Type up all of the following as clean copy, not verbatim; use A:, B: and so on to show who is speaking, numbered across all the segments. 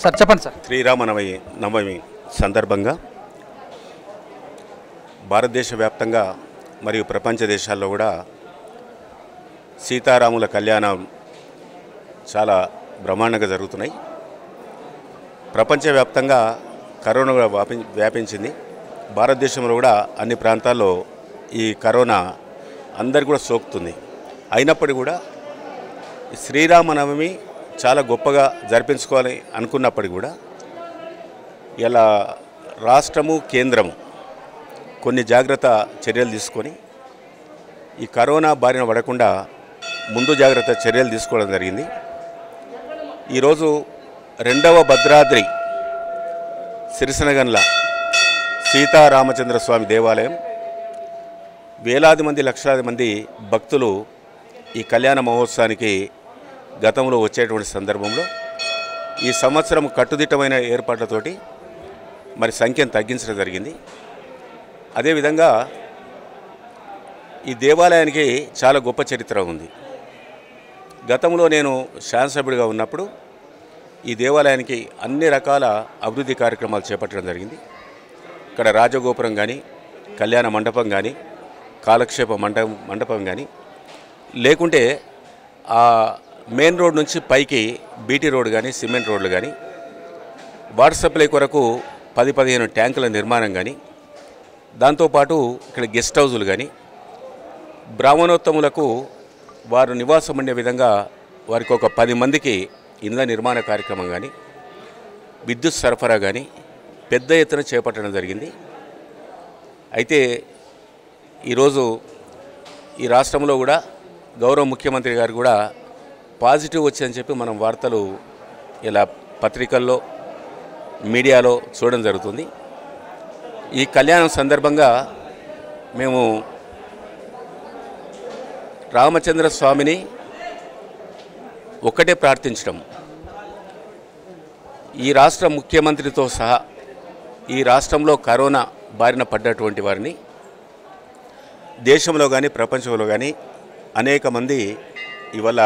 A: Sir చెప్పండి sir.
B: Sri Rama Navami సందర్భంగా భారతదేశ వ్యాప్తంగా మరియు ప్రపంచ దేశాల్లో కూడా సీతారాముల కళ్యాణం చాలా బ్రహ్మాండంగా జరుగుతున్నాయి. ప్రపంచవ్యాప్తంగా కరోనా వ్యాపించింది. భారతదేశంలో కూడా అన్ని ప్రాంతాల్లో ఈ కరోనా అందరికి కూడా సోకుతుంది. అయినప్పటికీ కూడా శ్రీరామనవమి చాలా గొప్పగా జరిపించుకోవాలి అనుకున్నప్పటికీ కూడా ఇలా రాష్ట్రము కేంద్రము కొన్ని జాగ్రత్త చర్యలు తీసుకొని ఈ కరోనా బారిన పడకుండా ముందు జాగ్రత్త చర్యలు తీసుకోవడం జరిగింది. ఈరోజు రెండవ భద్రాద్రి సిరిసనగన్ల సీతారామచంద్ర స్వామి దేవాలయం వేలాది మంది లక్షలాది మంది భక్తులు ఈ కళ్యాణ మహోత్సవానికి గతంలో వచ్చేటువంటి సందర్భంలో ఈ సంవత్సరం కట్టుదిట్టమైన ఏర్పాట్లతోటి మరి సంఖ్యను తగ్గించడం జరిగింది. అదేవిధంగా ఈ దేవాలయానికి చాలా గొప్ప చరిత్ర ఉంది. గతంలో నేను శాసనసభ్యుడిగా ఉన్నప్పుడు ఈ దేవాలయానికి అన్ని రకాల అభివృద్ధి కార్యక్రమాలు చేపట్టడం జరిగింది. ఇక్కడ రాజగోపురం కానీ, కళ్యాణ మండపం కానీ, కాలక్షేప మండపం కానీ, లేకుంటే ఆ మెయిన్ రోడ్ నుంచి పైకి బీటీ రోడ్ కానీ, సిమెంట్ రోడ్లు కానీ, వాటర్ సప్లై కొరకు 10-15 ట్యాంకుల నిర్మాణం కానీ, దాంతోపాటు ఇక్కడ గెస్ట్ హౌజులు కానీ, బ్రాహ్మణోత్తములకు వారు నివాసం ఉండే విధంగా వారికి ఒక 10 మందికి ఇండ్ల నిర్మాణ కార్యక్రమం కానీ, విద్యుత్ సరఫరా కానీ పెద్ద ఎత్తున చేపట్టడం జరిగింది. అయితే ఈరోజు ఈ రాష్ట్రంలో కూడా గౌరవ ముఖ్యమంత్రి గారు కూడా పాజిటివ్ వచ్చని చెప్పి మనం వార్తలు ఇలా పత్రికల్లో మీడియాలో చూడడం జరుగుతుంది. ఈ కళ్యాణం సందర్భంగా మేము రామచంద్ర స్వామిని ఒక్కటే ప్రార్థించడం, ఈ రాష్ట్ర ముఖ్యమంత్రితో సహా ఈ రాష్ట్రంలో కరోనా బారిన పడ్డటువంటి వారిని దేశంలో కానీ ప్రపంచంలో కానీ అనేక మంది ఇవాళ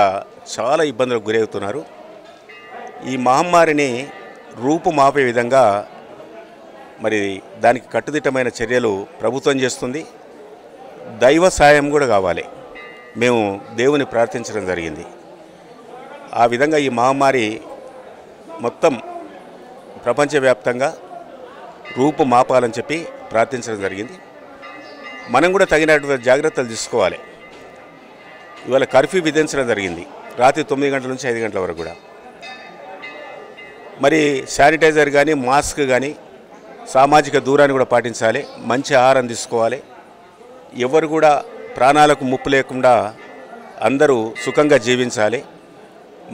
B: చాలా ఇబ్బందులకు గురవుతున్నారు. ఈ మహమ్మారిని రూపుమాపే విధంగా మరి దానికి కట్టుదిట్టమైన చర్యలు ప్రభుత్వం చేస్తుంది. దైవ సాయం కూడా కావాలి. మేము దేవుని ప్రార్థించడం జరిగింది. ఆ విధంగా ఈ మహమ్మారి మొత్తం ప్రపంచవ్యాప్తంగా రూపుమాపాలని చెప్పి ప్రార్థించడం జరిగింది. మనం కూడా తగినటువంటి జాగ్రత్తలు తీసుకోవాలి. ఇవాళ కర్ఫ్యూ విధించడం జరిగింది రాత్రి 9 గంటల నుంచి 5 గంటల వరకు కూడా. మరి శానిటైజర్ కానీ, మాస్క్ కానీ, సామాజిక దూరాన్ని కూడా పాటించాలి. మంచి ఆహారం తీసుకోవాలి. ఎవరు కూడా ప్రాణాలకు ముప్పు లేకుండా అందరూ సుఖంగా జీవించాలి.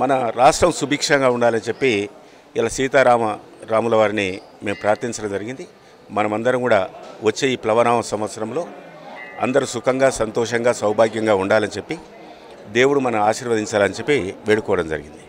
B: మన రాష్ట్రం సుభిక్షంగా ఉండాలని చెప్పి ఇలా సీతారాముల వారిని మేము ప్రార్థించడం జరిగింది. మనమందరం కూడా వచ్చే ఈ ప్లవనామ సంవత్సరంలో అందరూ సుఖంగా, సంతోషంగా, సౌభాగ్యంగా ఉండాలని చెప్పి దేవుడు మనం ఆశీర్వదించాలని చెప్పి వేడుకోవడం జరిగింది.